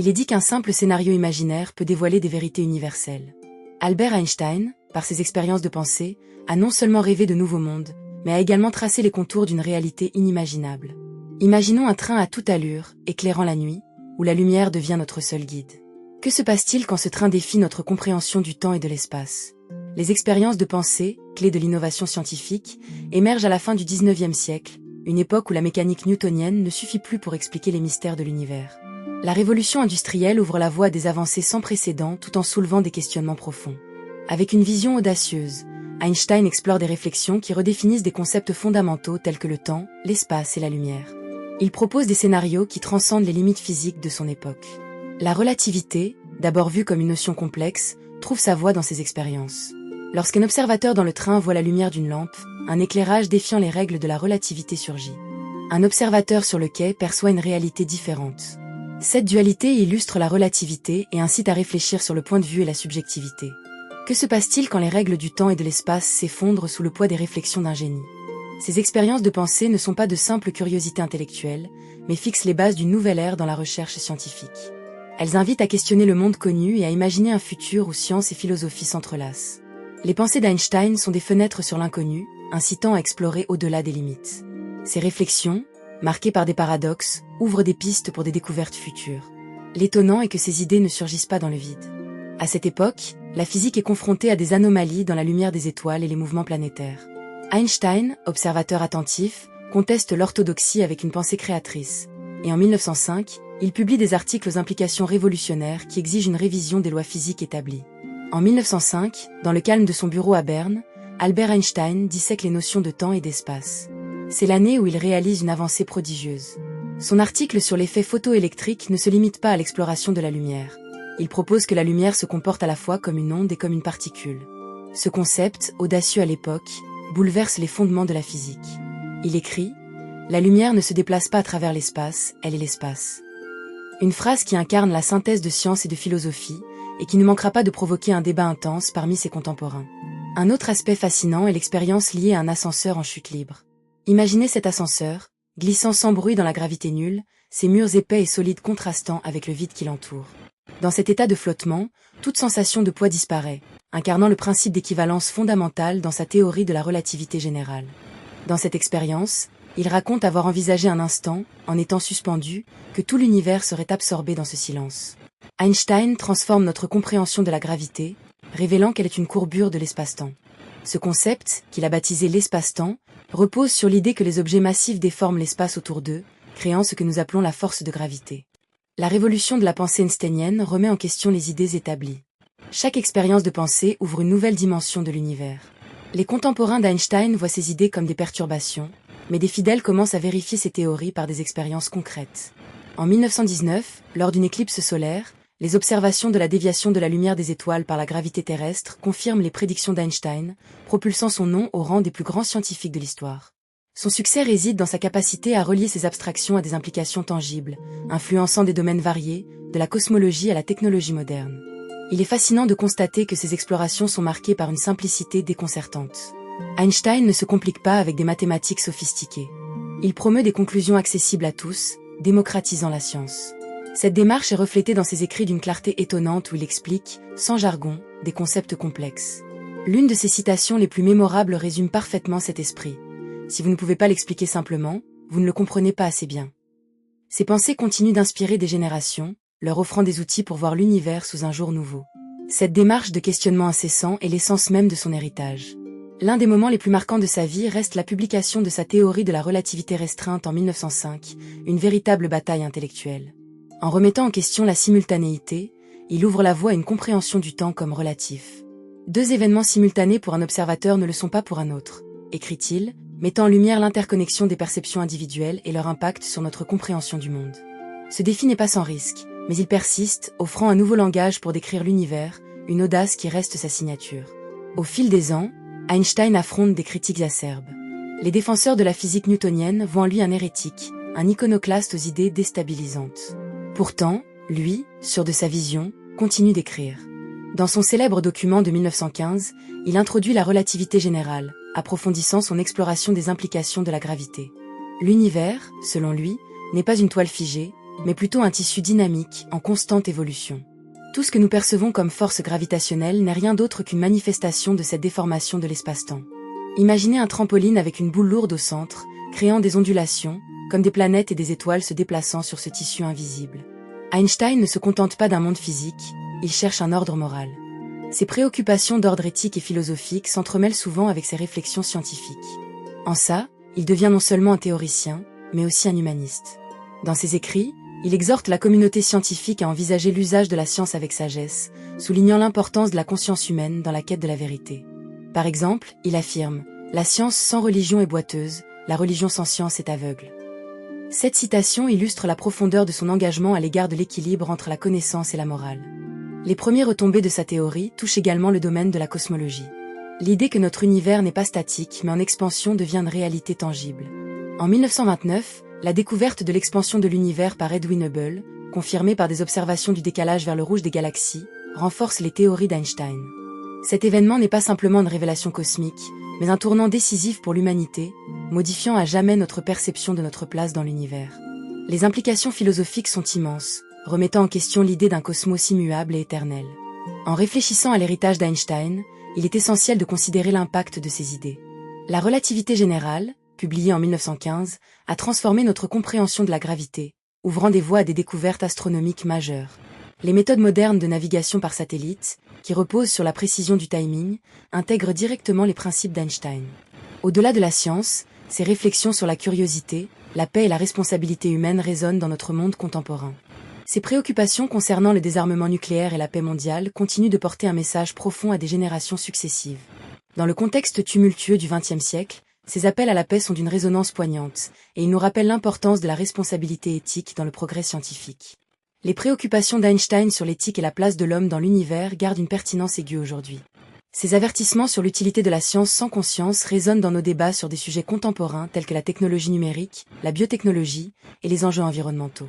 Il est dit qu'un simple scénario imaginaire peut dévoiler des vérités universelles. Albert Einstein, par ses expériences de pensée, a non seulement rêvé de nouveaux mondes, mais a également tracé les contours d'une réalité inimaginable. Imaginons un train à toute allure, éclairant la nuit, où la lumière devient notre seul guide. Que se passe-t-il quand ce train défie notre compréhension du temps et de l'espace? Les expériences de pensée, clés de l'innovation scientifique, émergent à la fin du XIXe siècle, une époque où la mécanique newtonienne ne suffit plus pour expliquer les mystères de l'univers. La révolution industrielle ouvre la voie à des avancées sans précédent tout en soulevant des questionnements profonds. Avec une vision audacieuse, Einstein explore des réflexions qui redéfinissent des concepts fondamentaux tels que le temps, l'espace et la lumière. Il propose des scénarios qui transcendent les limites physiques de son époque. La relativité, d'abord vue comme une notion complexe, trouve sa voie dans ses expériences. Lorsqu'un observateur dans le train voit la lumière d'une lampe, un éclairage défiant les règles de la relativité surgit. Un observateur sur le quai perçoit une réalité différente. Cette dualité illustre la relativité et incite à réfléchir sur le point de vue et la subjectivité. Que se passe-t-il quand les règles du temps et de l'espace s'effondrent sous le poids des réflexions d'un génie? Ces expériences de pensée ne sont pas de simples curiosités intellectuelles, mais fixent les bases d'une nouvelle ère dans la recherche scientifique. Elles invitent à questionner le monde connu et à imaginer un futur où science et philosophie s'entrelacent. Les pensées d'Einstein sont des fenêtres sur l'inconnu, incitant à explorer au-delà des limites. Ces réflexions, marquées par des paradoxes, ouvrent des pistes pour des découvertes futures. L'étonnant est que ces idées ne surgissent pas dans le vide. À cette époque, la physique est confrontée à des anomalies dans la lumière des étoiles et les mouvements planétaires. Einstein, observateur attentif, conteste l'orthodoxie avec une pensée créatrice. Et en 1905, il publie des articles aux implications révolutionnaires qui exigent une révision des lois physiques établies. En 1905, dans le calme de son bureau à Berne, Albert Einstein dissèque les notions de temps et d'espace. C'est l'année où il réalise une avancée prodigieuse. Son article sur l'effet photoélectrique ne se limite pas à l'exploration de la lumière. Il propose que la lumière se comporte à la fois comme une onde et comme une particule. Ce concept, audacieux à l'époque, bouleverse les fondements de la physique. Il écrit « La lumière ne se déplace pas à travers l'espace, elle est l'espace ». Une phrase qui incarne la synthèse de science et de philosophie, et qui ne manquera pas de provoquer un débat intense parmi ses contemporains. Un autre aspect fascinant est l'expérience liée à un ascenseur en chute libre. Imaginez cet ascenseur, glissant sans bruit dans la gravité nulle, ses murs épais et solides contrastant avec le vide qui l'entoure. Dans cet état de flottement, toute sensation de poids disparaît, incarnant le principe d'équivalence fondamentale dans sa théorie de la relativité générale. Dans cette expérience, il raconte avoir envisagé un instant, en étant suspendu, que tout l'univers serait absorbé dans ce silence. Einstein transforme notre compréhension de la gravité, révélant qu'elle est une courbure de l'espace-temps. Ce concept, qu'il a baptisé l'espace-temps, repose sur l'idée que les objets massifs déforment l'espace autour d'eux, créant ce que nous appelons la force de gravité. La révolution de la pensée einsteinienne remet en question les idées établies. Chaque expérience de pensée ouvre une nouvelle dimension de l'univers. Les contemporains d'Einstein voient ces idées comme des perturbations, mais des fidèles commencent à vérifier ces théories par des expériences concrètes. En 1919, lors d'une éclipse solaire, les observations de la déviation de la lumière des étoiles par la gravité terrestre confirment les prédictions d'Einstein, propulsant son nom au rang des plus grands scientifiques de l'histoire. Son succès réside dans sa capacité à relier ses abstractions à des implications tangibles, influençant des domaines variés, de la cosmologie à la technologie moderne. Il est fascinant de constater que ces explorations sont marquées par une simplicité déconcertante. Einstein ne se complique pas avec des mathématiques sophistiquées. Il promeut des conclusions accessibles à tous, démocratisant la science. Cette démarche est reflétée dans ses écrits d'une clarté étonnante où il explique, sans jargon, des concepts complexes. L'une de ses citations les plus mémorables résume parfaitement cet esprit. Si vous ne pouvez pas l'expliquer simplement, vous ne le comprenez pas assez bien. Ses pensées continuent d'inspirer des générations, leur offrant des outils pour voir l'univers sous un jour nouveau. Cette démarche de questionnement incessant est l'essence même de son héritage. L'un des moments les plus marquants de sa vie reste la publication de sa théorie de la relativité restreinte en 1905, une véritable bataille intellectuelle. En remettant en question la simultanéité, il ouvre la voie à une compréhension du temps comme relatif. Deux événements simultanés pour un observateur ne le sont pas pour un autre, écrit-il, mettant en lumière l'interconnexion des perceptions individuelles et leur impact sur notre compréhension du monde. Ce défi n'est pas sans risque, mais il persiste, offrant un nouveau langage pour décrire l'univers, une audace qui reste sa signature. Au fil des ans, Einstein affronte des critiques acerbes. Les défenseurs de la physique newtonienne voient en lui un hérétique, un iconoclaste aux idées déstabilisantes. Pourtant, lui, sûr de sa vision, continue d'écrire. Dans son célèbre document de 1915, il introduit la relativité générale, approfondissant son exploration des implications de la gravité. L'univers, selon lui, n'est pas une toile figée, mais plutôt un tissu dynamique, en constante évolution. Tout ce que nous percevons comme force gravitationnelle n'est rien d'autre qu'une manifestation de cette déformation de l'espace-temps. Imaginez un trampoline avec une boule lourde au centre, créant des ondulations, comme des planètes et des étoiles se déplaçant sur ce tissu invisible. Einstein ne se contente pas d'un monde physique, il cherche un ordre moral. Ses préoccupations d'ordre éthique et philosophique s'entremêlent souvent avec ses réflexions scientifiques. En ça, il devient non seulement un théoricien, mais aussi un humaniste. Dans ses écrits, il exhorte la communauté scientifique à envisager l'usage de la science avec sagesse, soulignant l'importance de la conscience humaine dans la quête de la vérité. Par exemple, il affirme « La science sans religion est boiteuse, la religion sans science est aveugle ». Cette citation illustre la profondeur de son engagement à l'égard de l'équilibre entre la connaissance et la morale. Les premières retombées de sa théorie touchent également le domaine de la cosmologie. L'idée que notre univers n'est pas statique mais en expansion devient une réalité tangible. En 1929, la découverte de l'expansion de l'univers par Edwin Hubble, confirmée par des observations du décalage vers le rouge des galaxies, renforce les théories d'Einstein. Cet événement n'est pas simplement une révélation cosmique, mais un tournant décisif pour l'humanité, modifiant à jamais notre perception de notre place dans l'univers. Les implications philosophiques sont immenses, remettant en question l'idée d'un cosmos immuable et éternel. En réfléchissant à l'héritage d'Einstein, il est essentiel de considérer l'impact de ces idées. La relativité générale, publiée en 1915, a transformé notre compréhension de la gravité, ouvrant des voies à des découvertes astronomiques majeures. Les méthodes modernes de navigation par satellite, qui reposent sur la précision du timing, intègrent directement les principes d'Einstein. Au-delà de la science, ces réflexions sur la curiosité, la paix et la responsabilité humaine résonnent dans notre monde contemporain. Ces préoccupations concernant le désarmement nucléaire et la paix mondiale continuent de porter un message profond à des générations successives. Dans le contexte tumultueux du XXe siècle, ces appels à la paix sont d'une résonance poignante, et ils nous rappellent l'importance de la responsabilité éthique dans le progrès scientifique. Les préoccupations d'Einstein sur l'éthique et la place de l'homme dans l'univers gardent une pertinence aiguë aujourd'hui. Ces avertissements sur l'utilité de la science sans conscience résonnent dans nos débats sur des sujets contemporains tels que la technologie numérique, la biotechnologie et les enjeux environnementaux.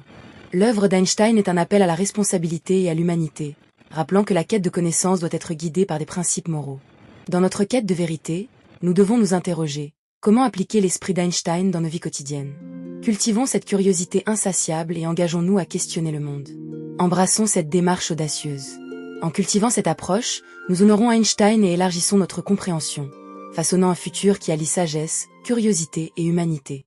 L'œuvre d'Einstein est un appel à la responsabilité et à l'humanité, rappelant que la quête de connaissance doit être guidée par des principes moraux. Dans notre quête de vérité, nous devons nous interroger. Comment appliquer l'esprit d'Einstein dans nos vies quotidiennes? Cultivons cette curiosité insatiable et engageons-nous à questionner le monde. Embrassons cette démarche audacieuse. En cultivant cette approche, nous honorons Einstein et élargissons notre compréhension, façonnant un futur qui allie sagesse, curiosité et humanité.